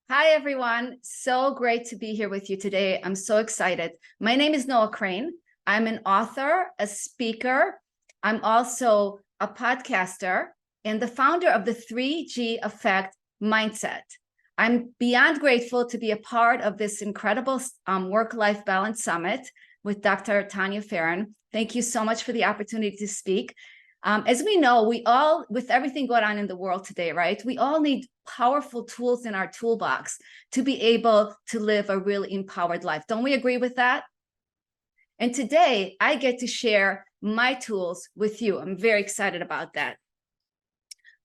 Hi, everyone. So great to be here with you today. I'm so excited. My name is Noah Crane. I'm an author, a speaker. I'm also a podcaster and the founder of the 3G Effect Mindset. I'm beyond grateful to be a part of this incredible work-life balance summit with Dr. Tanya Farron. Thank you so much for the opportunity to speak. As we know, we all, with everything going on in the world today, right? We all need powerful tools in our toolbox to be able to live a really empowered life. Don't we agree with that? And today I get to share my tools with you. I'm very excited about that.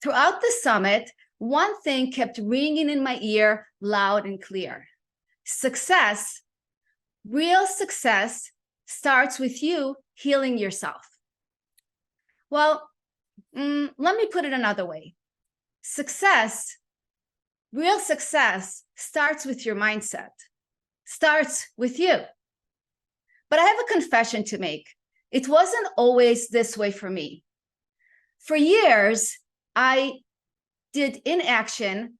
Throughout the summit, one thing kept ringing in my ear loud and clear. Success, real success, starts with you healing yourself. Well, let me put it another way. Success, real success, starts with your mindset, starts with you. But I have a confession to make. It wasn't always this way for me. For years, I did inaction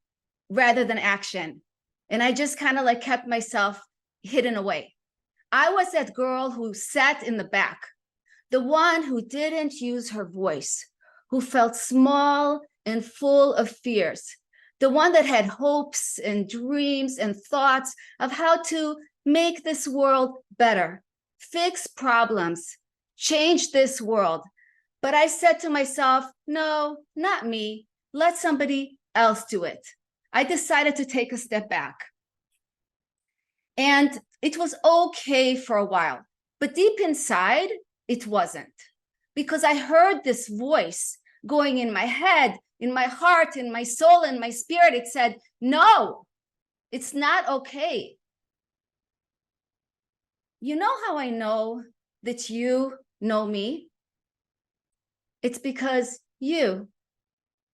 rather than action. And I just kind of like kept myself hidden away. I was that girl who sat in the back, the one who didn't use her voice, who felt small and full of fears, the one that had hopes and dreams and thoughts of how to make this world better, fix problems, change this world. But I said to myself, no, not me. Let somebody else do it. I decided to take a step back. And it was okay for a while, but deep inside, it wasn't, because I heard this voice going in my head, in my heart, in my soul, in my spirit. It said, no, it's not okay. You know how I know that you know me? It's because you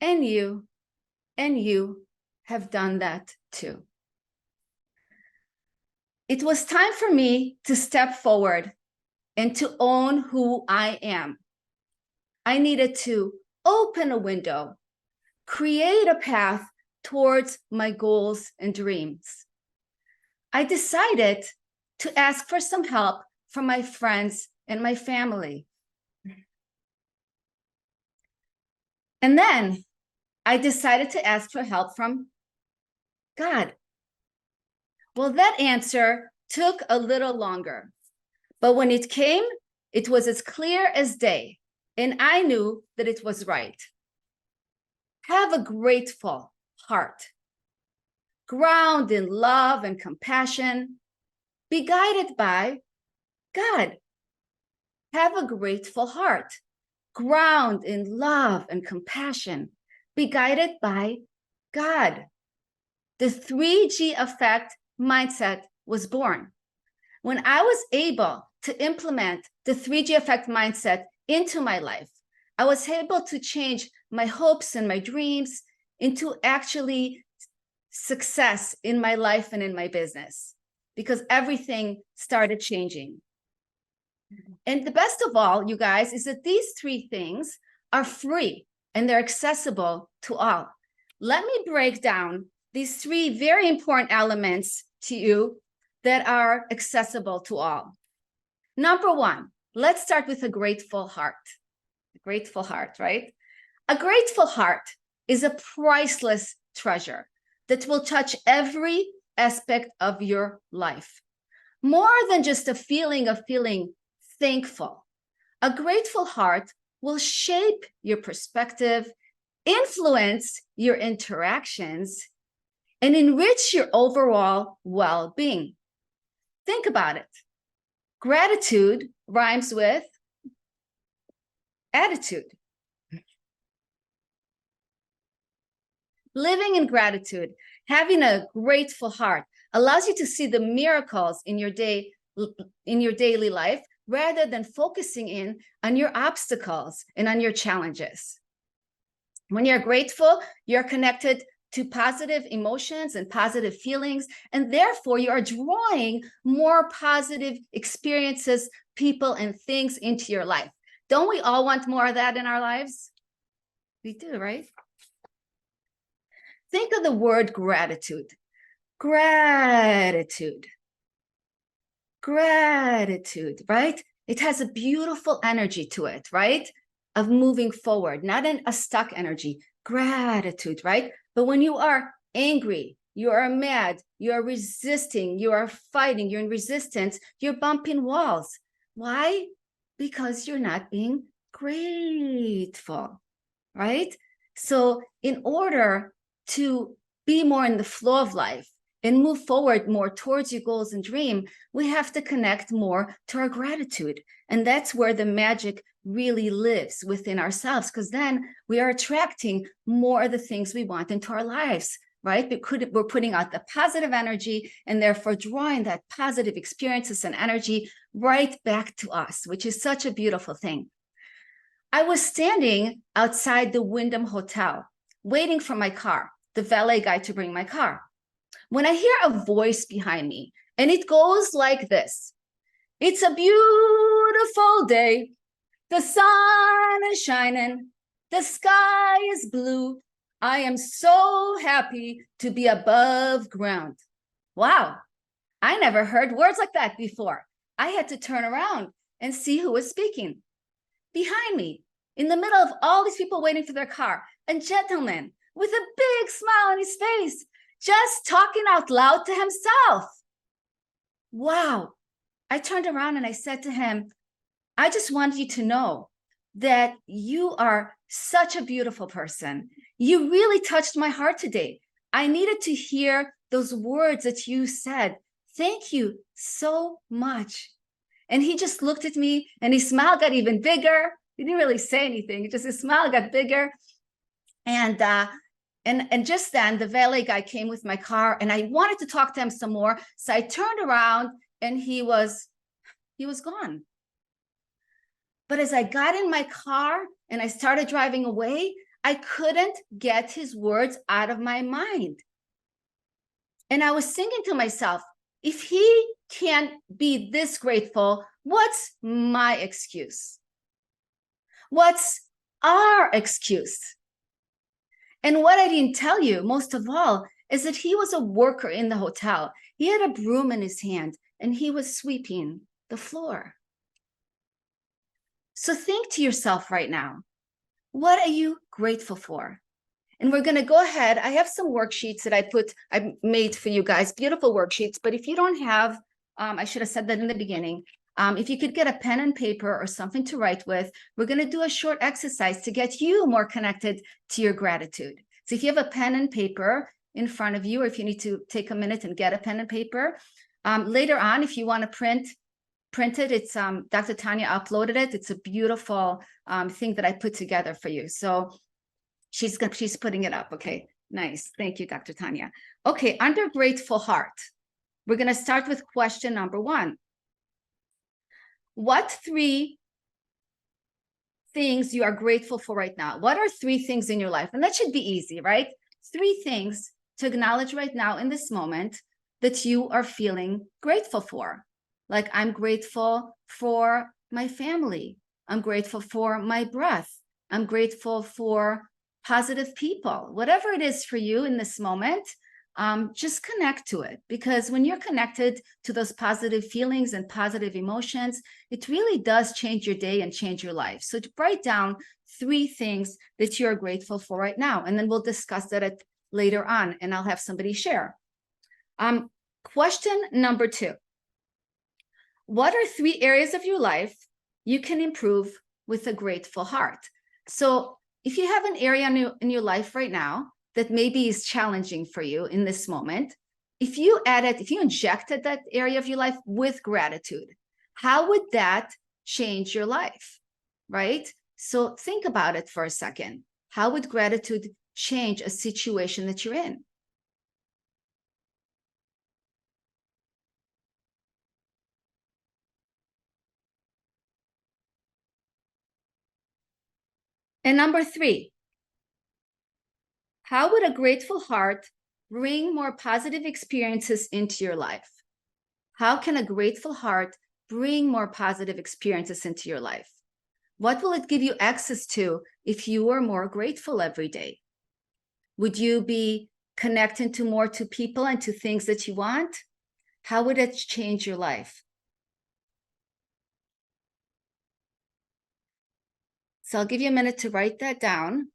and you and you have done that too. It was time for me to step forward and to own who I am. I needed to open a window, create a path towards my goals and dreams. I decided to ask for some help from my friends and my family. And then I decided to ask for help from God. Well, that answer took a little longer, but when it came, it was as clear as day, and I knew that it was right. Have a grateful heart. Ground in love and compassion. Be guided by God. Have a grateful heart. Ground in love and compassion. Be guided by God. The 3G Effect mindset was born. When I was able to implement the 3G Effect mindset into my life, I was able to change my hopes and my dreams into actually success in my life and in my business, because everything started changing. And the best of all, you guys, is that these three things are free and they're accessible to all. Let me break down these three very important elements to you that are accessible to all. Number one, let's start with a grateful heart. A grateful heart, right? A grateful heart is a priceless treasure that will touch every aspect of your life. More than just a feeling of feeling thankful. A grateful heart will shape your perspective, influence your interactions, and enrich your overall well-being. Think about it. Gratitude rhymes with attitude. Living in gratitude, having a grateful heart, allows you to see the miracles in your daily life, rather than focusing in on your obstacles and on your challenges. When you're grateful, you're connected to positive emotions and positive feelings, and therefore you are drawing more positive experiences, people, and things into your life. Don't we all want more of that in our lives? We do, right? Think of the word gratitude. Gratitude. Gratitude, right? It has a beautiful energy to it, right? Of moving forward, not a stuck energy. Gratitude, right? But when you are angry, you are mad, you are resisting, you are fighting, you're in resistance, you're bumping walls. Why? Because you're not being grateful, right? So in order to be more in the flow of life and move forward more towards your goals and dream, we have to connect more to our gratitude. And that's where the magic really lives within ourselves, because then we are attracting more of the things we want into our lives, right? We're putting out the positive energy and therefore drawing that positive experiences and energy right back to us, which is such a beautiful thing. I was standing outside the Wyndham Hotel, waiting for my car, the valet guy to bring my car, when I hear a voice behind me, and it goes like this. It's a beautiful day. The sun is shining. The sky is blue. I am so happy to be above ground. Wow, I never heard words like that before. I had to turn around and see who was speaking. Behind me, in the middle of all these people waiting for their car, a gentleman with a big smile on his face, just talking out loud to himself. Wow. I turned around and I said to him, I just want you to know that you are such a beautiful person. You really touched my heart today. I needed to hear those words that you said. Thank you so much. And he just looked at me and his smile got even bigger. He didn't really say anything. Just his smile got bigger. And just then the valet guy came with my car and I wanted to talk to him some more. So I turned around and he was gone. But as I got in my car and I started driving away, I couldn't get his words out of my mind. And I was thinking to myself, if he can't be this grateful, what's my excuse? What's our excuse? And what I didn't tell you, most of all, is that he was a worker in the hotel. He had a broom in his hand and he was sweeping the floor. So think to yourself right now, what are you grateful for? And we're going to go ahead. I have some worksheets that I made for you guys, beautiful worksheets. But if you don't have, I should have said that in the beginning. If you could get a pen and paper or something to write with, we're going to do a short exercise to get you more connected to your gratitude. So if you have a pen and paper in front of you, or if you need to take a minute and get a pen and paper, later on, if you want to print it, it's Dr. Tanya uploaded it. It's a beautiful thing that I put together for you. So she's putting it up. Okay, nice. Thank you, Dr. Tanya. Okay, under grateful heart, we're going to start with question number 1. What 3 things you are grateful for right now? What are 3 things in your life? And that should be easy, right? 3 things to acknowledge right now in this moment that you are feeling grateful for. Like, I'm grateful for my family. I'm grateful for my breath. I'm grateful for positive people. Whatever it is for you in this moment, just connect to it. Because when you're connected to those positive feelings and positive emotions, it really does change your day and change your life. So to write down 3 things that you're grateful for right now, and then we'll discuss that later on, and I'll have somebody share. Question number 2. What are 3 areas of your life you can improve with a grateful heart? So if you have an area in your life right now that maybe is challenging for you in this moment, if you injected that area of your life with gratitude, how would that change your life, right? So think about it for a second. How would gratitude change a situation that you're in? And number 3, how would a grateful heart bring more positive experiences into your life? How can a grateful heart bring more positive experiences into your life? What will it give you access to if you are more grateful every day? Would you be connecting to more to people and to things that you want, how would it change your life? So I'll give you a minute to write that down.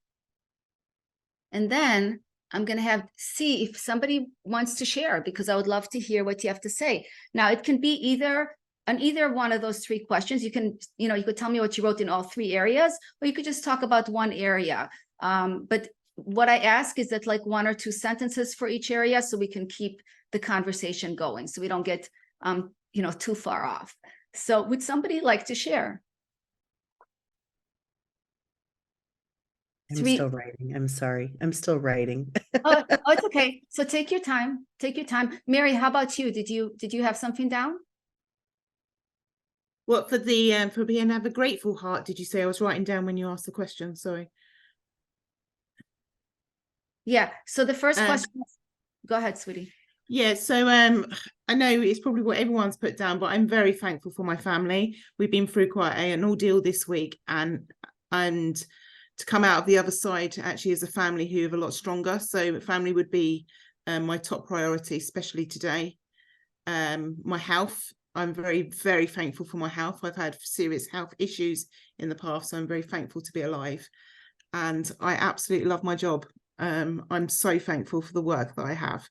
And then I'm going to see if somebody wants to share, because I would love to hear what you have to say. Now, it can be either one of those three questions. You can, you could tell me what you wrote in all three areas, or you could just talk about one area. But what I ask is that like 1 or 2 sentences for each area, so we can keep the conversation going, so we don't get, too far off. So would somebody like to share? I'm still writing. I'm sorry. I'm still writing. Oh, it's okay. So take your time. Take your time. Mary, how about you? Did you have something down? What for the for being have a grateful heart? Did you say? I was writing down when you asked the question. Sorry. Yeah. So the first question. Go ahead, sweetie. Yeah. So I know it's probably what everyone's put down, but I'm very thankful for my family. We've been through quite an ordeal this week, and to come out of the other side actually as a family who are a lot stronger. So family would be my top priority, especially today. My health. I'm very, very thankful for my health. I've had serious health issues in the past, so I'm very thankful to be alive. And I absolutely love my job. I'm so thankful for the work that I have.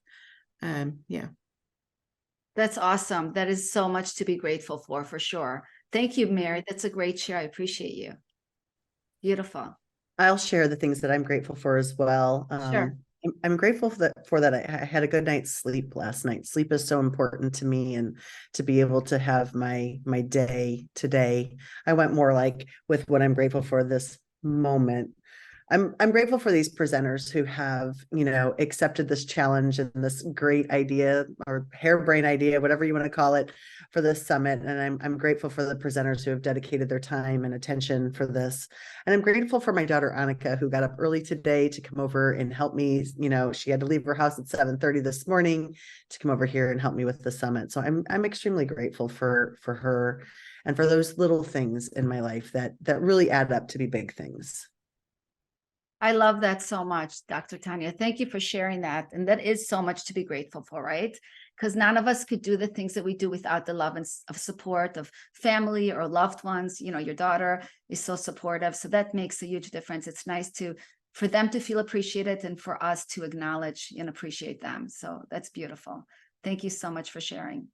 Yeah. That's awesome. That is so much to be grateful for sure. Thank you, Mary. That's a great share. I appreciate you. Beautiful. I'll share the things that I'm grateful for as well. Sure. I'm grateful for that. I had a good night's sleep last night. Sleep is so important to me, and to be able to have my day today. I went more like with what I'm grateful for this moment. I'm grateful for these presenters who have, accepted this challenge and this great idea or harebrained idea, whatever you want to call it, for this summit. And I'm grateful for the presenters who have dedicated their time and attention for this. And I'm grateful for my daughter, Annika, who got up early today to come over and help me. She had to leave her house at 7:30 this morning to come over here and help me with the summit. So I'm extremely grateful for her and for those little things in my life that really add up to be big things. I love that so much, Dr. Tanya. Thank you for sharing that. And that is so much to be grateful for, right? Because none of us could do the things that we do without the love and of support of family or loved ones. Your daughter is so supportive. So that makes a huge difference. It's nice for them to feel appreciated and for us to acknowledge and appreciate them. So that's beautiful. Thank you so much for sharing.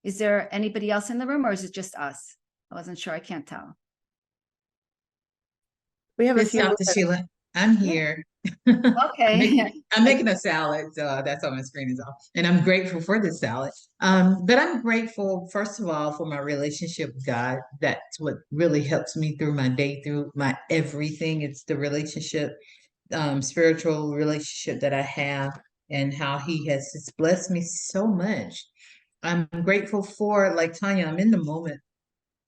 Is there anybody else in the room, or is it just us? I wasn't sure. I can't tell. We have a few. Dr. Sheila, I'm here. Okay. I'm making a salad, so that's why my screen is off. And I'm grateful for this salad. But I'm grateful, first of all, for my relationship with God. That's what really helps me through my day, through my everything. It's the relationship, spiritual relationship that I have, and how He has just blessed me so much. I'm grateful for, like Tanya, I'm in the moment.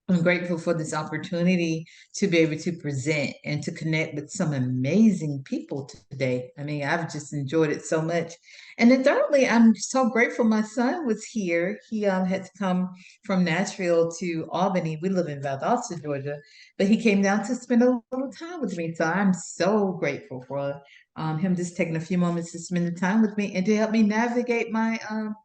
I'm grateful for this opportunity to be able to present and to connect with some amazing people today. I mean, I've just enjoyed it so much. And then thirdly, I'm so grateful my son was here. He had to come from Nashville to Albany. We live in Valdosta, Georgia, but he came down to spend a little time with me. So I'm so grateful for him just taking a few moments to spend the time with me and to help me navigate my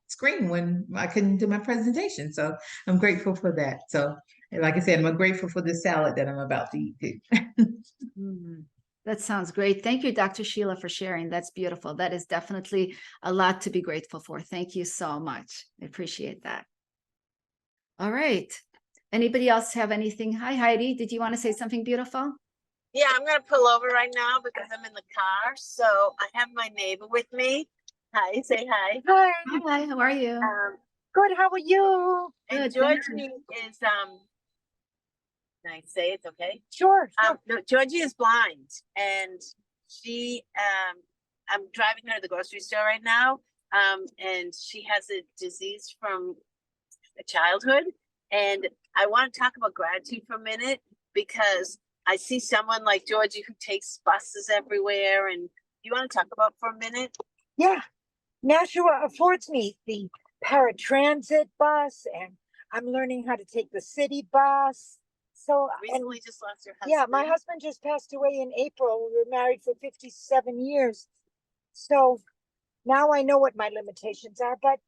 screen when I couldn't do my presentation. So I'm grateful for that. So like I said, I'm grateful for the salad that I'm about to eat too. That sounds great. Thank you, Dr. Sheila, for sharing. That's beautiful. That is definitely a lot to be grateful for. Thank you so much. I appreciate that. All right. Anybody else have anything? Hi, Heidi. Did you want to say something beautiful? Yeah, I'm going to pull over right now because I'm in the car. So I have my neighbor with me. Hi, say hi. Hi. Hi, how are you? Good, how are you? Good, And Georgie is, can I say it's okay? Sure. No, Georgie is blind, and she, I'm driving her to the grocery store right now, and she has a disease from childhood, and I want to talk about gratitude for a minute, because I see someone like Georgie who takes buses everywhere, and you want to talk about for a minute? Yeah, Nashua affords me the paratransit bus, and I'm learning how to take the city bus. So recently just lost your husband. Yeah, my husband just passed away in April. We were married for 57 years. So Now I know what my limitations are, but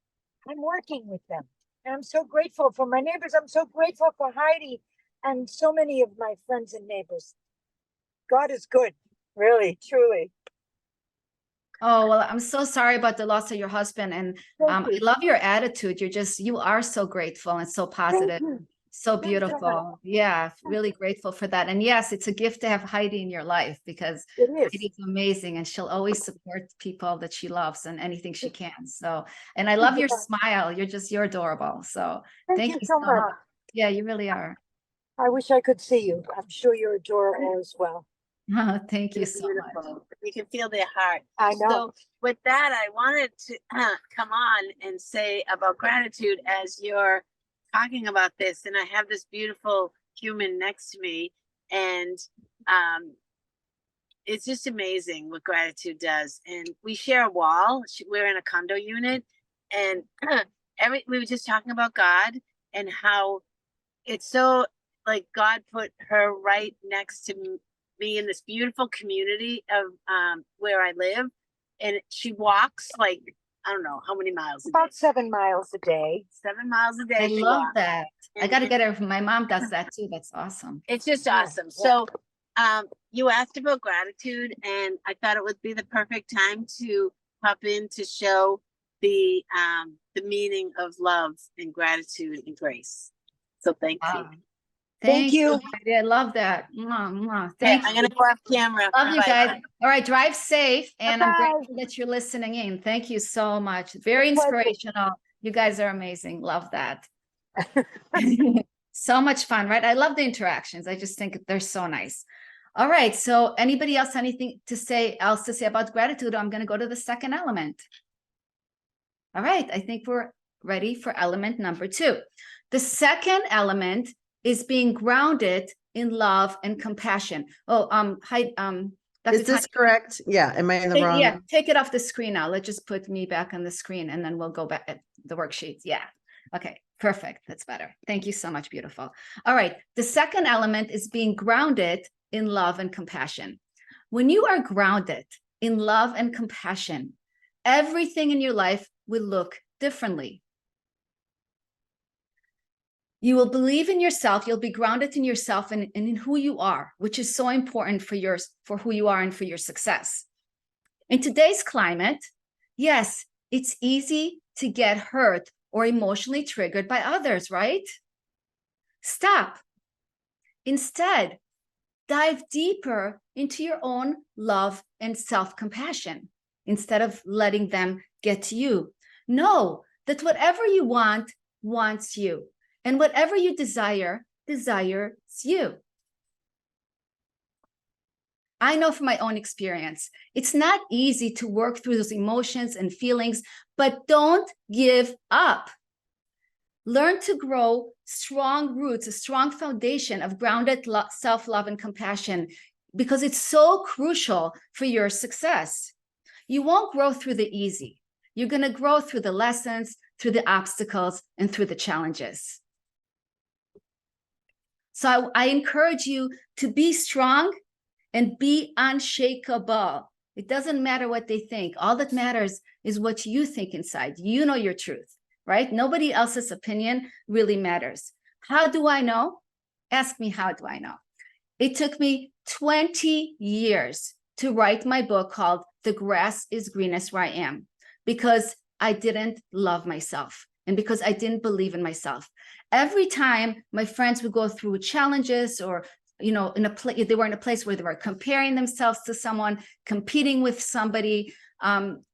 I'm working with them. And I'm so grateful for my neighbors. I'm so grateful for Heidi and so many of my friends and neighbors. God is good, really, truly. Oh, well, I'm so sorry about the loss of your husband. And Thank I you. love your attitude. You are so grateful and so positive. Thank you. So Thanks so much. beautiful. Yeah, really grateful for that. And yes, it's a gift to have Heidi in your life because It is. Heidi's amazing and she'll always support people that she loves and anything she can. So, and I love your smile. You're adorable. So Thank you so much. Yeah, you really are. I wish I could see you. I'm sure you're adorable as well. Thank you They're so much. beautiful. You can feel their heart. I know. So with that, I wanted to come on and say about gratitude as you're talking about this. And I have this beautiful human next to me, and it's just amazing what gratitude does. And we share a wall. We're in a condo unit, and we were just talking about God and how it's so like God put her right next to me in this beautiful community of where I live, and she walks like I don't know how many miles a About day. 7 miles a day. 7 miles a day. I she love walks. that. I And got to get her. My mom does that too. That's awesome. It's just Yeah, awesome. yeah. So you asked about gratitude, and I thought it would be the perfect time to pop in to show the meaning of love and gratitude and grace. So thank you. Wow. Thank you. Heidi. I love that. Mwah, mwah. Okay, Thank I'm you. gonna go off camera. Love you Bye. guys. All right, drive safe. And I'm Bye-bye. grateful that you're listening in. Thank you so much. Very Pleasure. inspirational. You guys are amazing. Love that. So much fun, right? I love the interactions. I just think they're so nice. All right. So anybody else, anything else to say about gratitude? I'm going to go to the second element. All right. I think we're ready for element number 2. The second element is being grounded in love and compassion. Oh, hi, Dr. Is this Tanya, correct? Yeah. Am I in the wrong? yeah, take it off the screen now. Let's just put me back on the screen and then we'll go back at the worksheets. Yeah. Okay, perfect. That's better. Thank you so much. Beautiful. All right. The second element is being grounded in love and compassion. When you are grounded in love and compassion, everything in your life will look differently. You will believe in yourself. You'll be grounded in yourself and in who you are, which is so important for who you are and for your success. In today's climate, yes, it's easy to get hurt or emotionally triggered by others, right? Stop. Instead, dive deeper into your own love and self-compassion instead of letting them get to you. Know that whatever you want wants you. And whatever you desires you. I know from my own experience, it's not easy to work through those emotions and feelings, but don't give up. Learn to grow strong roots, a strong foundation of grounded self-love and compassion, because it's so crucial for your success. You won't grow through the easy. You're going to grow through the lessons, through the obstacles, and through the challenges. So I encourage you to be strong and be unshakable. It doesn't matter what they think. All that matters is what you think inside. You know your truth, right? Nobody else's opinion really matters. How do I know? Ask me, how do I know? It took me 20 years to write my book called The Grass is Greenest Where I Am, because I didn't love myself and because I didn't believe in myself. Every time my friends would go through challenges or, you know, they were in a place where they were comparing themselves to someone, competing with somebody,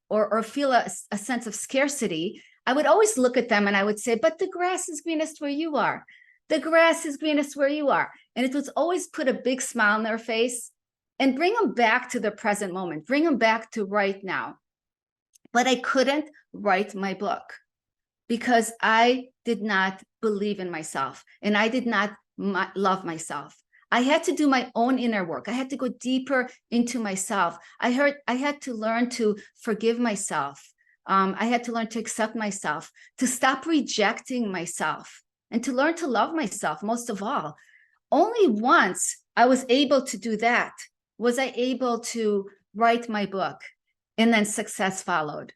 or feel a sense of scarcity, I would always look at them and I would say, but the grass is greenest where you are. The grass is greenest where you are. And it was always put a big smile on their face and bring them back to the present moment, bring them back to right now. But I couldn't write my book because I did not believe in myself and I did not love myself. I had to do my own inner work. I had to go deeper into myself. I had to learn to forgive myself. I had to learn to accept myself, to stop rejecting myself, and to learn to love myself most of all. Only once I was able to do that was I able to write my book, and then success followed.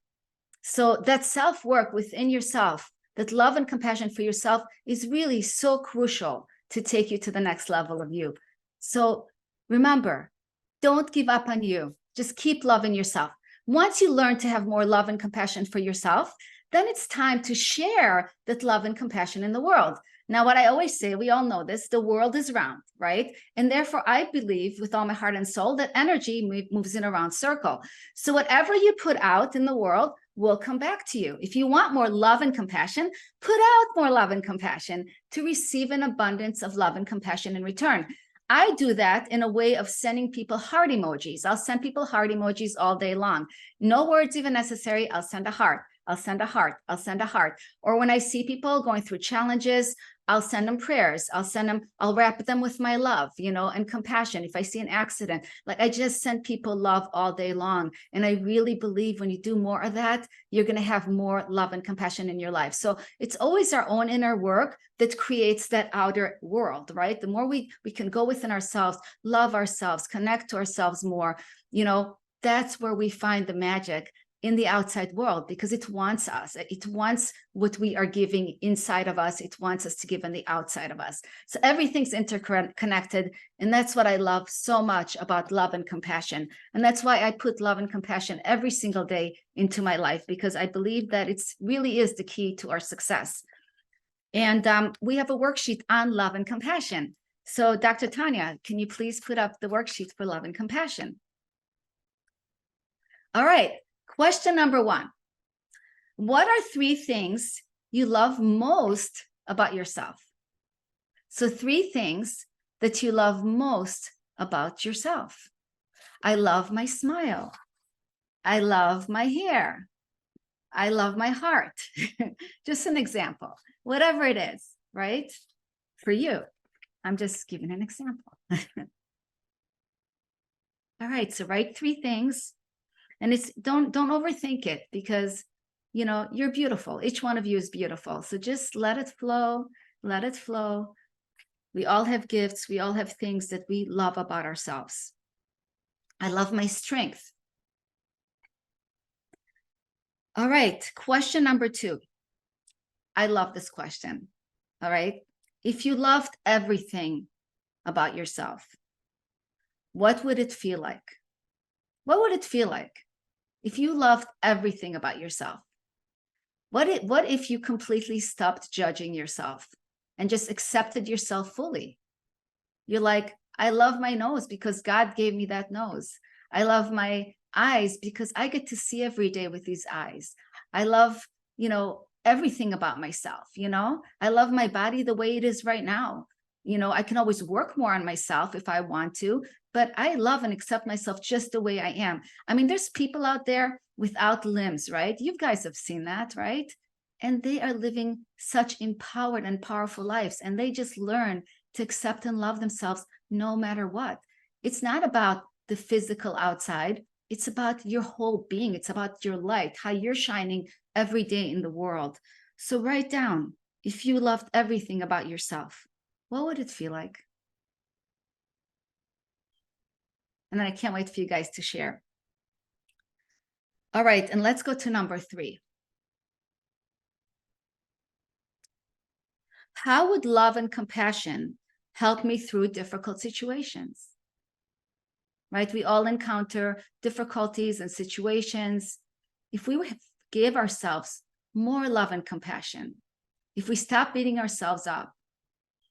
So that self-work within yourself, that love and compassion for yourself is really so crucial to take you to the next level of you. So remember, don't give up on you. Just keep loving yourself. Once you learn to have more love and compassion for yourself, then it's time to share that love and compassion in the world. Now, what I always say, we all know this, the world is round, right? And therefore, I believe with all my heart and soul that energy moves in a round circle. So whatever you put out in the world will come back to you. If you want more love and compassion, put out more love and compassion to receive an abundance of love and compassion in return. I do that in a way of sending people heart emojis. I'll send people heart emojis all day long. No words even necessary. I'll send a heart. I'll send a heart. I'll send a heart. Or when I see people going through challenges, I'll send them prayers. I'll wrap them with my love, and compassion. If I see an accident, like I just send people love all day long. And I really believe when you do more of that, you're going to have more love and compassion in your life. So it's always our own inner work that creates that outer world, right? The more we can go within ourselves, love ourselves, connect to ourselves more, that's where we find the magic in the outside world, because it wants us. It wants what we are giving inside of us. It wants us to give on the outside of us. So everything's interconnected. And that's what I love so much about love and compassion. And that's why I put love and compassion every single day into my life, because I believe that it really is the key to our success. And we have a worksheet on love and compassion. So Dr. Tanya, can you please put up the worksheet for love and compassion? All right. Question number 1. What are 3 things you love most about yourself? So 3 things that you love most about yourself. I love my smile. I love my hair. I love my heart. Just an example, whatever it is, right? For you, I'm just giving an example. All right, so write 3 things. And it's don't overthink it, because you're beautiful. Each one of you is beautiful. So just let it flow. Let it flow. We all have gifts. We all have things that we love about ourselves. I love my strength. All right. Question number 2. I love this question. All right. If you loved everything about yourself, what would it feel like? What would it feel like if you loved everything about yourself? What if you completely stopped judging yourself and just accepted yourself fully? You're like, I love my nose because God gave me that nose. I love my eyes because I get to see every day with these eyes. I love, everything about myself. I love my body the way it is right now. I can always work more on myself if I want to, but I love and accept myself just the way I am. I mean, there's people out there without limbs, right? You guys have seen that, right? And they are living such empowered and powerful lives. And they just learn to accept and love themselves no matter what. It's not about the physical outside. It's about your whole being. It's about your light, how you're shining every day in the world. So write down, if you loved everything about yourself, what would it feel like? And then I can't wait for you guys to share. All right, and let's go to number 3. How would love and compassion help me through difficult situations? Right? We all encounter difficulties and situations. If we give ourselves more love and compassion, if we stop beating ourselves up,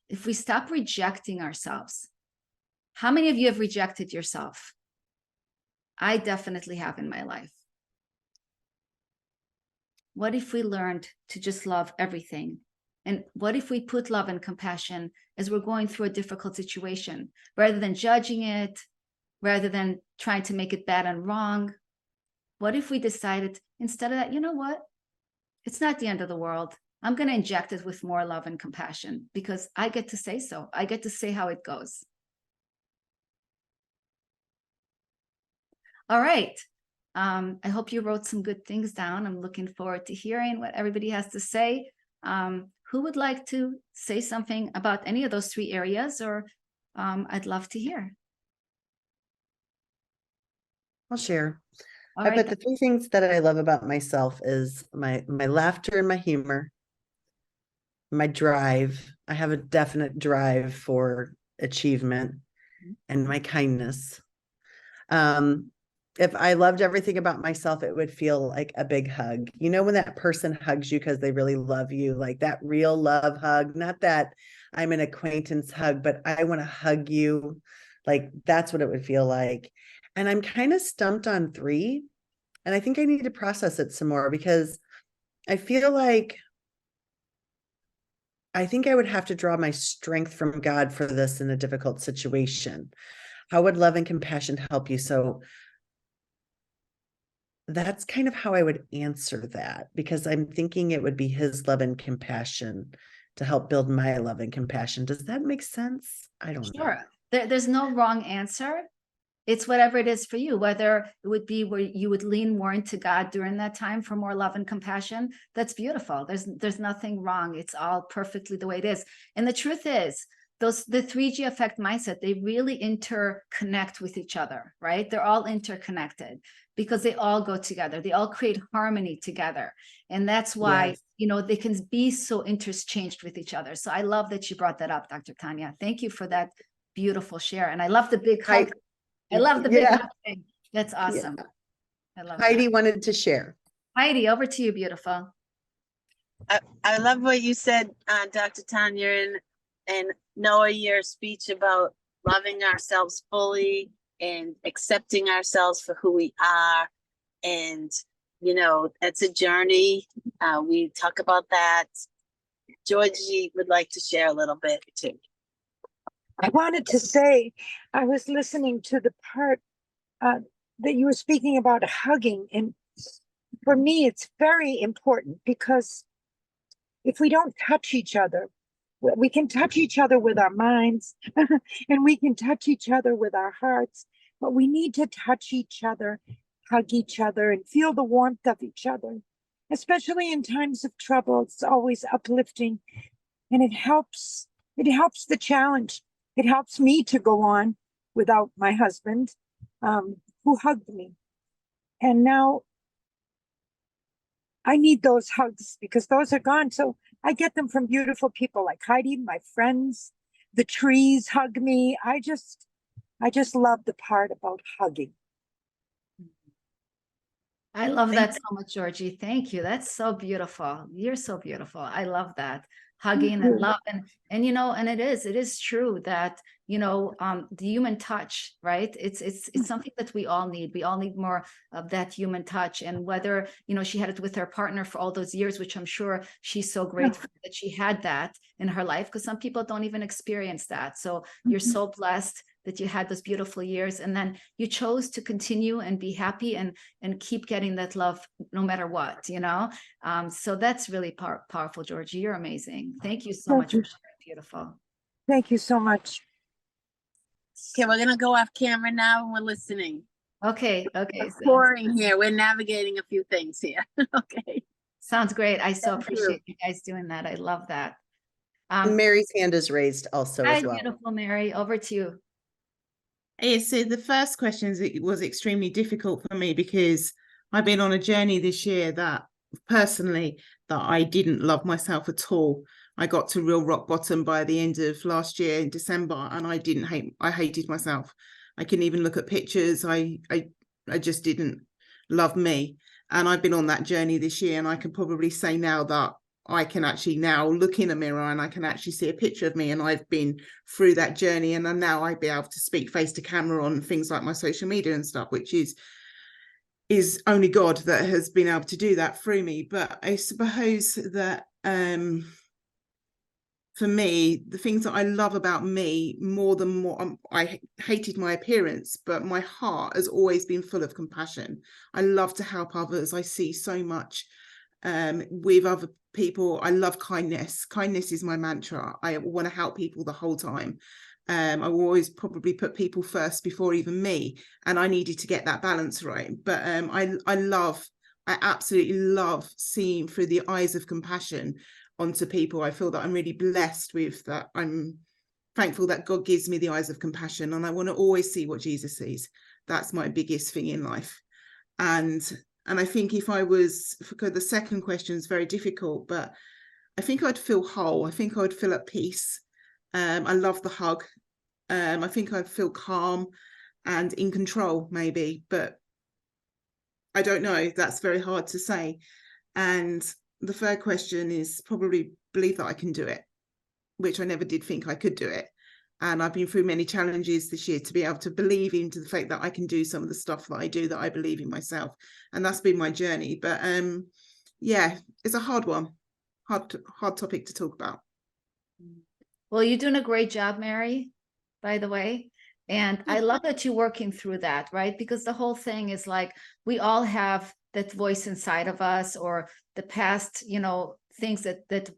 if we stop rejecting ourselves. How many of you have rejected yourself? I definitely have in my life. What if we learned to just love everything? And what if we put love and compassion as we're going through a difficult situation, rather than judging it, rather than trying to make it bad and wrong? What if we decided instead of that, you know what? It's not the end of the world. I'm going to inject it with more love and compassion because I get to say so. I get to say how it goes. All right. I hope you wrote some good things down. I'm looking forward to hearing what everybody has to say. Who would like to say something about any of those 3 areas, or I'd love to hear. I'll share. All I right. put the 3 things that I love about myself is my laughter and my humor, my drive. I have a definite drive for achievement, and my kindness. If I loved everything about myself, it would feel like a big hug. You know, when that person hugs you because they really love you, like that real love hug, not that I'm an acquaintance hug, but I want to hug you. Like that's what it would feel like. And I'm kind of stumped on 3. And I think I need to process it some more because I feel like I think I would have to draw my strength from God for this in a difficult situation. How would love and compassion help you? So that's kind of how I would answer that, because I'm thinking it would be his love and compassion to help build my love and compassion. Does that make sense? I don't know. Sure. There's no wrong answer. It's whatever it is for you, whether it would be where you would lean more into God during that time for more love and compassion. That's beautiful. There's nothing wrong. It's all perfectly the way it is. And the truth is, the 3G effect mindset, they really interconnect with each other, right? They're all interconnected because they all go together. They all create harmony together. And that's why, Yes. you know, they can be so interchanged with each other. So I love that you brought that up, Dr. Tanya. Thank you for that beautiful share. And I love the big hug. I love the big Yeah. hug thing. That's awesome. I love Heidi that. wanted to share. Heidi, over to you, beautiful. I love what you said, Dr. Tanya, and Noah, your speech about loving ourselves fully and accepting ourselves for who we are. And, you know, that's a journey. We talk about that. Georgie would like to share a little bit too. I wanted to say, I was listening to the part that you were speaking about hugging. And for me, it's very important because if we don't touch each other, we can touch each other with our minds and we can touch each other with our hearts, but we need to touch each other, hug each other, and feel the warmth of each other, especially in times of trouble. It's always uplifting, and it helps the challenge. It helps me to go on without my husband, who hugged me. And now I need those hugs because those are gone. So I get them from beautiful people like Heidi, my friends. The trees hug me. I just love the part about hugging. I love Thank that so much, Georgie. Thank you. That's so beautiful. You're so beautiful. I love that. Hugging and love. And you know, and it is true that, you know, the human touch, right? It's something that we all need. We all need more of that human touch. And whether, you know, she had it with her partner for all those years, which I'm sure she's so grateful that she had that in her life, because some people don't even experience that. So you're so blessed that you had those beautiful years, and then you chose to continue and be happy and keep getting that love no matter what, you know. So that's really powerful, Georgie. You're amazing. Thank you so much for sharing. Beautiful. Thank you so much. Okay, we're gonna go off camera now and we're listening. Okay. Pouring here. We're navigating a few things here. Okay. Sounds great. I so Thank appreciate you guys doing that. I love that. Mary's hand is raised also Hi, as well. beautiful Mary. Over to you. Yeah, so the first question was extremely difficult for me because I've been on a journey this year that personally that I didn't love myself at all. I got to real rock bottom by the end of last year in December, and I hated myself. I couldn't even look at pictures. I just didn't love me. And I've been on that journey this year, and I can probably say now that I can actually now look in a mirror and I can actually see a picture of me, and I've been through that journey, and now I'd be able to speak face to camera on things like my social media and stuff, which is only God that has been able to do that through me. But I suppose that for me, the things that I love about me more than more, I hated my appearance, but my heart has always been full of compassion. I love to help others. I see so much with other people. I love kindness. Kindness is my mantra. I want to help people the whole time. I will always probably put people first before even me, and I needed to get that balance right. But I absolutely love seeing through the eyes of compassion onto people. I feel that I'm really blessed with that. I'm thankful that God gives me the eyes of compassion, and I want to always see what Jesus sees. That's my biggest thing in life. And I think if I was, because the second question is very difficult, but I think I'd feel whole. I think I'd feel at peace. I love the hug. I think I'd feel calm and in control, maybe, but I don't know. That's very hard to say. And the third question is probably believe that I can do it, which I never did think I could do it. And I've been through many challenges this year to be able to believe into the fact that I can do some of the stuff that I do, that I believe in myself. And that's been my journey. But yeah, it's a hard one, hard topic to talk about. Well, you're doing a great job, Mary, by the way. And I love that you're working through that, right? Because the whole thing is like, we all have that voice inside of us, or the past, things that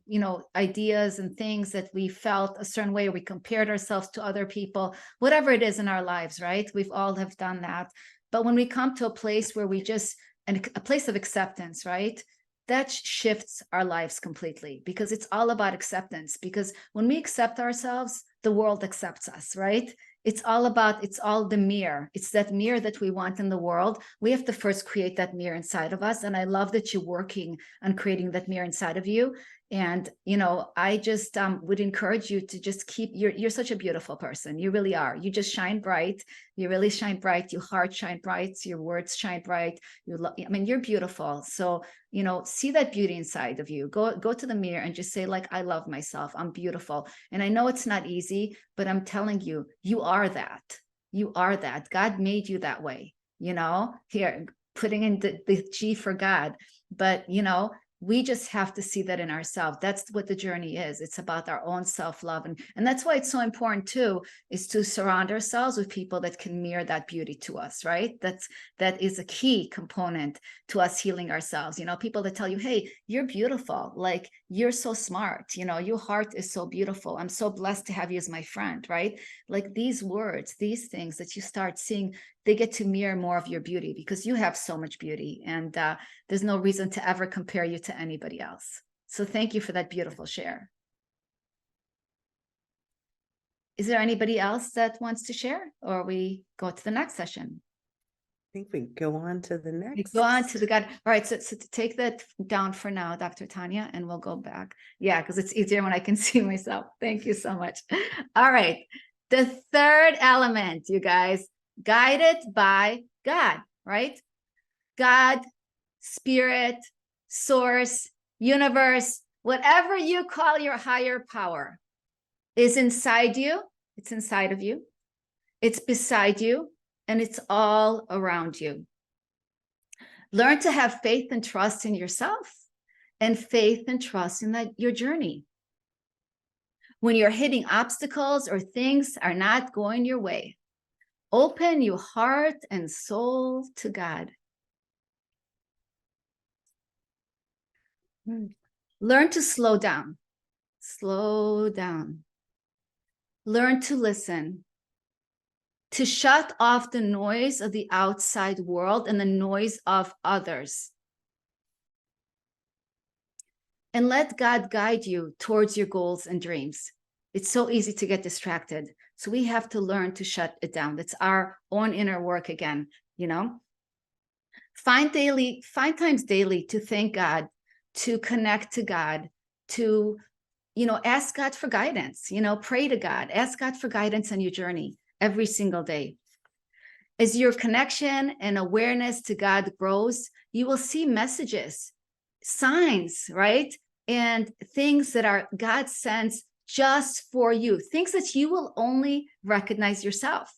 ideas and things that we felt a certain way, or we compared ourselves to other people, whatever it is in our lives, right? We've all have done that. But when we come to a place where a place of acceptance, right? That shifts our lives completely, because it's all about acceptance. Because when we accept ourselves, the world accepts us, right? It's all the mirror. It's that mirror that we want in the world. We have to first create that mirror inside of us. And I love that you're working on creating that mirror inside of you. And, I just would encourage you to just you're such a beautiful person. You really are. You just shine bright. You really shine bright. Your heart shine bright. Your words shine bright. You're beautiful. So, see that beauty inside of you. Go to the mirror and just say, like, I love myself. I'm beautiful. And I know it's not easy, but I'm telling you, you are that. You are that. God made you that way, here, putting in the G for God. But, we just have to see that in ourselves. That's what the journey is. It's about our own self-love. And that's why it's so important too, is to surround ourselves with people that can mirror that beauty to us, right? That is a key component to us healing ourselves. People that tell you, hey, you're beautiful. Like, you're so smart. Your heart is so beautiful. I'm so blessed to have you as my friend, right? Like, these words, these things that you start seeing, they get to mirror more of your beauty, because you have so much beauty, and there's no reason to ever compare you to anybody else. So thank you for that beautiful share. Is there anybody else that wants to share, or we go to the next session? I think we go on to the next. We go on to the God. All right, so to take that down for now, Dr. Tanya, and we'll go back. Yeah, because it's easier when I can see myself. Thank you so much. All right, the third element, you guys, guided by God, right? God, spirit, source, universe, whatever you call your higher power, is inside you. It's inside of you. It's beside you, and it's all around you. Learn to have faith and trust in yourself, and faith and trust in your journey. When you're hitting obstacles or things are not going your way, open your heart and soul to God. Learn to slow down. Slow down. Learn to listen. To shut off the noise of the outside world and the noise of others. And let God guide you towards your goals and dreams. It's so easy to get distracted. So we have to learn to shut it down. That's our own inner work again, Find times daily to thank God, to connect to God, to, ask God for guidance, pray to God, ask God for guidance on your journey every single day. As your connection and awareness to God grows, you will see messages, signs, right? And things that are God sends just for you, things that you will only recognize yourself.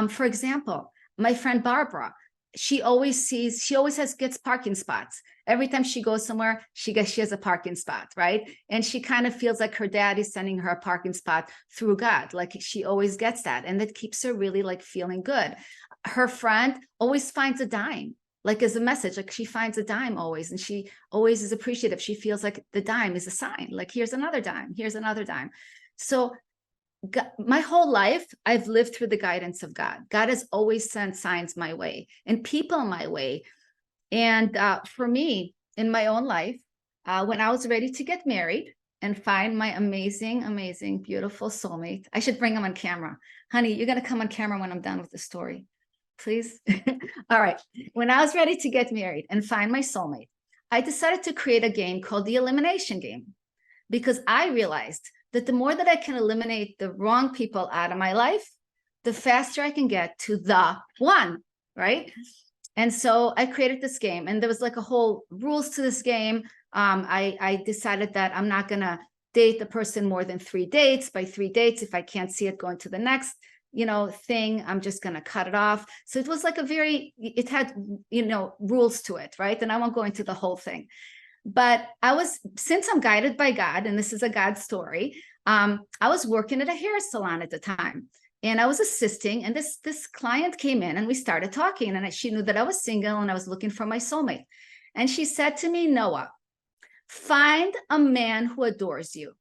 For example, my friend Barbara, she always gets parking spots. Every time she goes somewhere, she has a parking spot, right? And she kind of feels like her dad is sending her a parking spot through God. Like, she always gets that. And that keeps her really like feeling good. Her friend always finds a dime, like as a message, like she finds a dime always. And she always is appreciative. She feels like the dime is a sign, like, here's another dime, here's another dime. So God, my whole life, I've lived through the guidance of God. God has always sent signs my way and people my way. And for me, in my own life, when I was ready to get married and find my amazing, amazing, beautiful soulmate, I should bring him on camera. Honey, you're going to come on camera when I'm done with the story. please. All right. When I was ready to get married and find my soulmate, I decided to create a game called the elimination game, because I realized that the more that I can eliminate the wrong people out of my life, the faster I can get to the one, right? And so I created this game, and there was like a whole rules to this game. I decided that I'm not gonna date the person more than 3 dates. By 3 dates, if I can't see it going to the next, thing, I'm just gonna cut it off. So it was like it had, rules to it, right? And I won't go into the whole thing. But since I'm guided by God, and this is a God story, I was working at a hair salon at the time, and I was assisting, and this client came in and we started talking, and she knew that I was single and I was looking for my soulmate. And she said to me, Noah, find a man who adores you.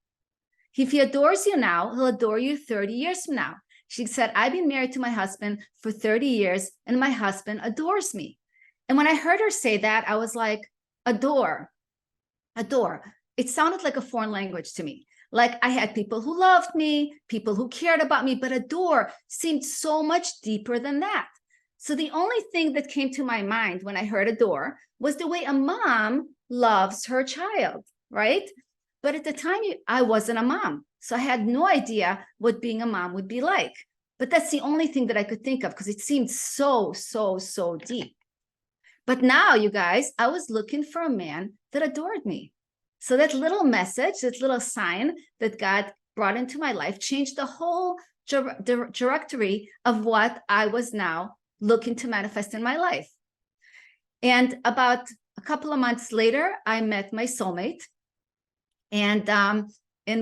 If he adores you now, he'll adore you 30 years from now. She said, I've been married to my husband for 30 years and my husband adores me. And when I heard her say that, I was like, adore. It sounded like a foreign language to me. Like I had people who loved me, people who cared about me, but adore seemed so much deeper than that. So the only thing that came to my mind when I heard adore was the way a mom loves her child, right? But at the time, I wasn't a mom. So I had no idea what being a mom would be like. But that's the only thing that I could think of, because it seemed so, so, so deep. But now, you guys, I was looking for a man that adored me. So that little message, that little sign that God brought into my life changed the whole trajectory of what I was now looking to manifest in my life. And about a couple of months later, I met my soulmate. And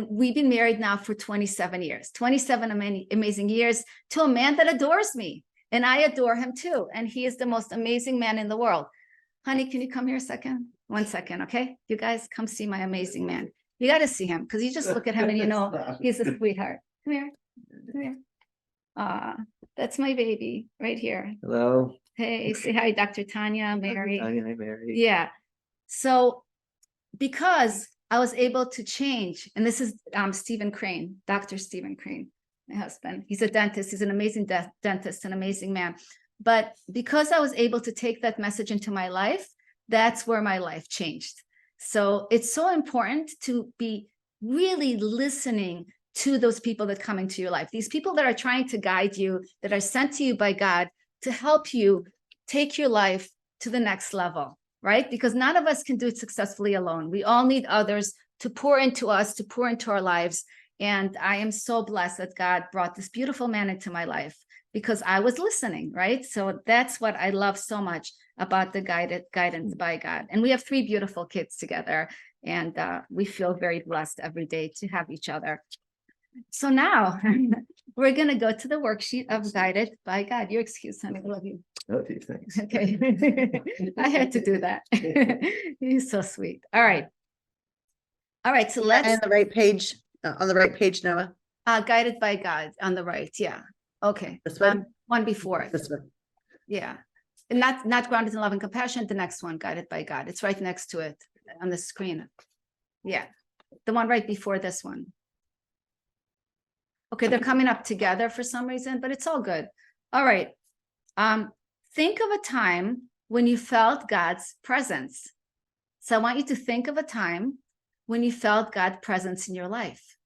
we've been married now for 27 years, 27 amazing years, to a man that adores me. And I adore him too. And he is the most amazing man in the world. Honey, can you come here a second? 1 second, okay? You guys come see my amazing man. You got to see him, because you just look at him and you know he's a sweetheart. Come here. Come here. That's my baby right here. Hello. Hey, say hi, Dr. Tanya, Mary. Tanya, hi, Mary. Yeah. So because I was able to change, and this is Stephen Crane, Dr. Stephen Crane, my husband. He's a dentist. He's an amazing dentist, an amazing man. But because I was able to take that message into my life, that's where my life changed. So it's so important to be really listening to those people that come into your life, these people that are trying to guide you, that are sent to you by God to help you take your life to the next level, right? Because none of us can do it successfully alone. We all need others to pour into us, to pour into our lives. And I am so blessed that God brought this beautiful man into my life, because I was listening, right? So that's what I love so much about the guidance by God. And we have 3 beautiful kids together, and we feel very blessed every day to have each other. So now we're going to go to the worksheet of Guided by God. Your excuse, honey. I love you. Okay, thanks. Okay. I had to do that. He's so sweet. All right. So let's. And the right page, on the right page, Noah. Guided by God on the right. Yeah. Okay. This one? One before it. This one. Yeah. And not grounded in love and compassion. The next one, Guided by God. It's right next to it on the screen. Yeah. The one right before this one. Okay, they're coming up together for some reason, but it's all good. All right. Think of a time when you felt God's presence. So I want you to think of a time when you felt God's presence in your life.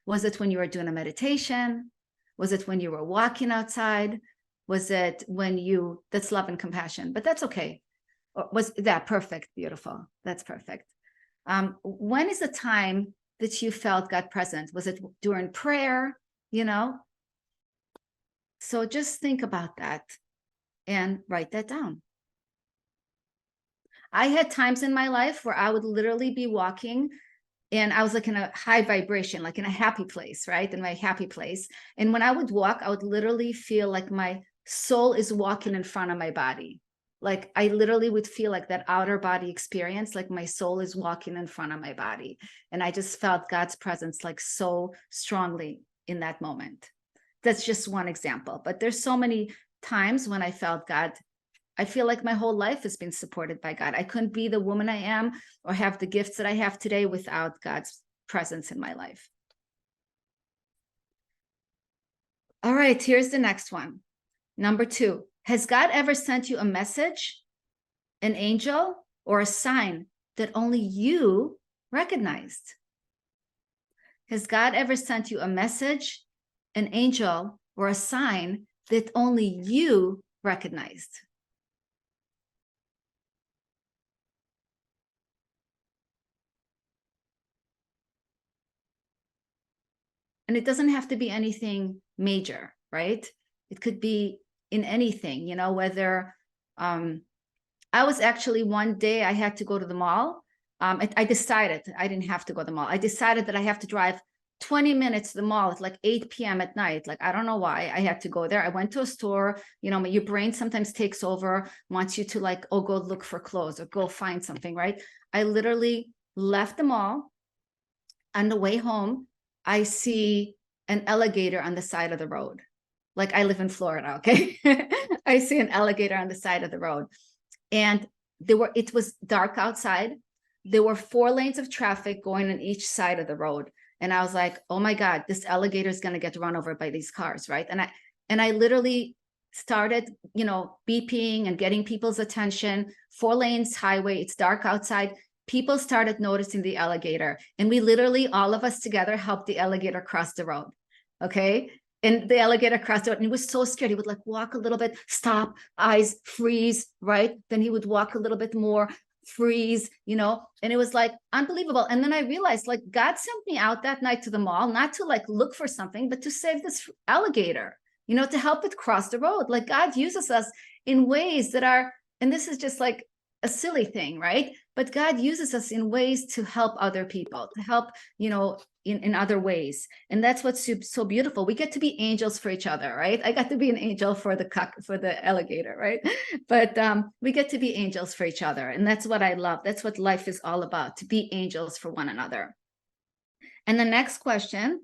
Was it when you were doing a meditation? Was it when you were walking outside? Was it when that's love and compassion, but that's okay. Or was that perfect? Beautiful. That's perfect. When is the time that you felt God present? Was it during prayer? So just think about that and write that down. I had times in my life where I would literally be walking and I was like in a high vibration, like in a happy place, right? In my happy place. And when I would walk, I would literally feel like my soul is walking in front of my body. Like I literally would feel like that outer body experience, like my soul is walking in front of my body. And I just felt God's presence like so strongly in that moment. That's just one example, but there's so many times when I felt God. I feel like my whole life has been supported by God. I couldn't be the woman I am or have the gifts that I have today without God's presence in my life. All right, here's the next one. Number 2, has God ever sent you a message, an angel, or a sign that only you recognized? Has God ever sent you a message, an angel, or a sign that only you recognized? And it doesn't have to be anything major, right? It could be in anything, you know, whether I was actually one day I had to go to the mall. I decided I didn't have to go to the mall. I decided that I have to drive 20 minutes to the mall at like 8 p.m. at night. Like, I don't know why I had to go there. I went to a store, you know, your brain sometimes takes over, wants you to like, oh, go look for clothes or go find something, right? I literally left the mall. On the way home, I see an alligator on the side of the road. Like, I live in Florida, okay? I see an alligator on the side of the road. And it was dark outside. There were 4 lanes of traffic going on each side of the road. And I was like, oh my God, this alligator is going to get run over by these cars, right? And I literally started, you know, beeping and getting people's attention. 4 lanes highway, it's dark outside. People started noticing the alligator. And we literally, all of us together, helped the alligator cross the road, okay? And the alligator crossed the road, and he was so scared. He would like walk a little bit, stop, eyes, freeze, right? Then he would walk a little bit more, freeze, you know, and it was like unbelievable. And then I realized, like, God sent me out that night to the mall, not to like look for something, but to save this alligator, you know, to help it cross the road. Like, God uses us in ways that are, and this is just like a silly thing, right? But God uses us in ways to help other people, to help, you know, in other ways. And that's what's so beautiful. We get to be angels for each other, right? I got to be an angel for the alligator, right? But we get to be angels for each other. And that's what I love. That's what life is all about, to be angels for one another. And the next question,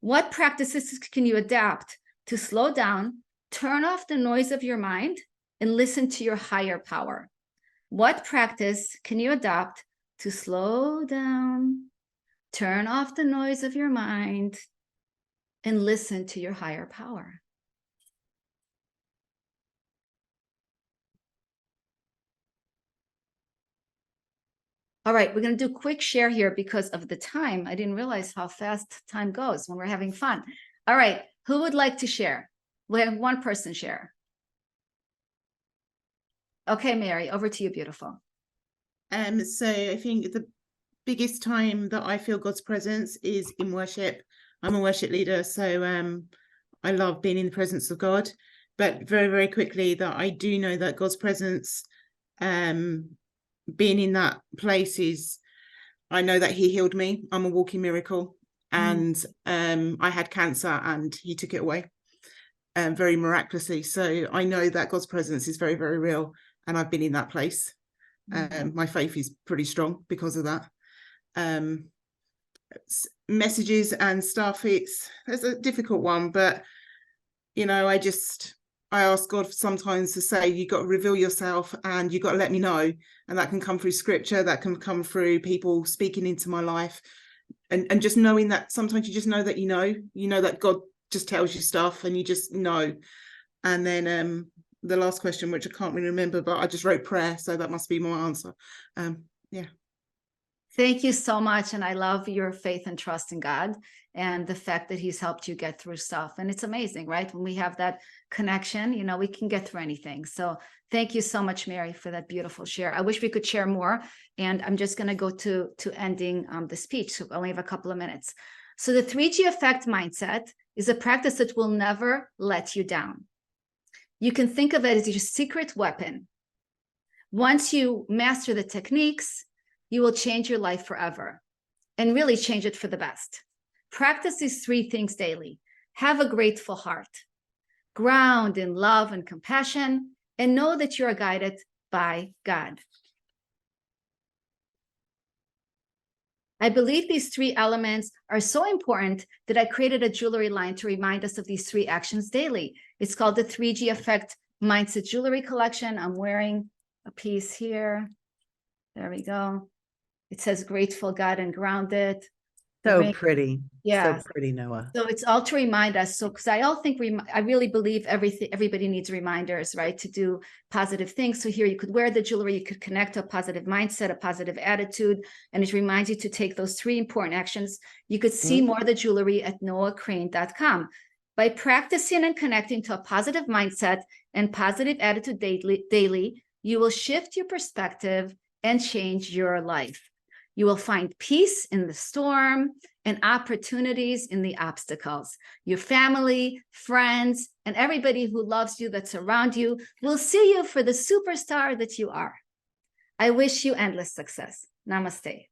what practices can you adapt to slow down, turn off the noise of your mind, and listen to your higher power? What practice can you adopt to slow down, turn off the noise of your mind, and listen to your higher power? All right, we're going to do a quick share here because of the time. I didn't realize how fast time goes when we're having fun. All right, who would like to share? We have one person share. Okay, Mary, over to you, beautiful. So I think the biggest time that I feel God's presence is in worship. I'm a worship leader, so I love being in the presence of God. But very, very quickly, that I do know that God's presence, being in that place is, I know that He healed me. I'm a walking miracle, and I had cancer, and He took it away, very miraculously. So I know that God's presence is very, very real, and I've been in that place. My faith is pretty strong because of that. Messages and stuff, it's a difficult one, but you know, I ask God sometimes to say, you got to reveal yourself and you got to let me know. And that can come through scripture, that can come through people speaking into my life, and just knowing that sometimes you just know that you know that God just tells you stuff and you just know. And then the last question, which I can't really remember, but I just wrote prayer, so that must be my answer. Yeah. Thank you so much. And I love your faith and trust in God and the fact that He's helped you get through stuff. And it's amazing, right? When we have that connection, you know, we can get through anything. So thank you so much, Mary, for that beautiful share. I wish we could share more. And I'm just going to go to ending the speech. So I only have a couple of minutes. So the 3G effect mindset is a practice that will never let you down. You can think of it as your secret weapon. Once you master the techniques, you will change your life forever and really change it for the best. Practice these 3 things daily. Have a grateful heart. Ground in love and compassion, and know that you are guided by God. I believe these 3 elements are so important that I created a jewelry line to remind us of these 3 actions daily. It's called the 3G Effect Mindset Jewelry Collection. I'm wearing a piece here. There we go. It says grateful, God, and grounded. The So ring. pretty. Yeah. So pretty, Noah. So it's all to remind us. So, because I all think I really believe everybody needs reminders, right, to do positive things. So here you could wear the jewelry, you could connect to a positive mindset, a positive attitude, and it reminds you to take those 3 important actions. You could see more of the jewelry at noahcrane.com. By practicing and connecting to a positive mindset and positive attitude daily, you will shift your perspective and change your life. You will find peace in the storm and opportunities in the obstacles. Your family, friends, and everybody who loves you that's around you will see you for the superstar that you are. I wish you endless success. Namaste.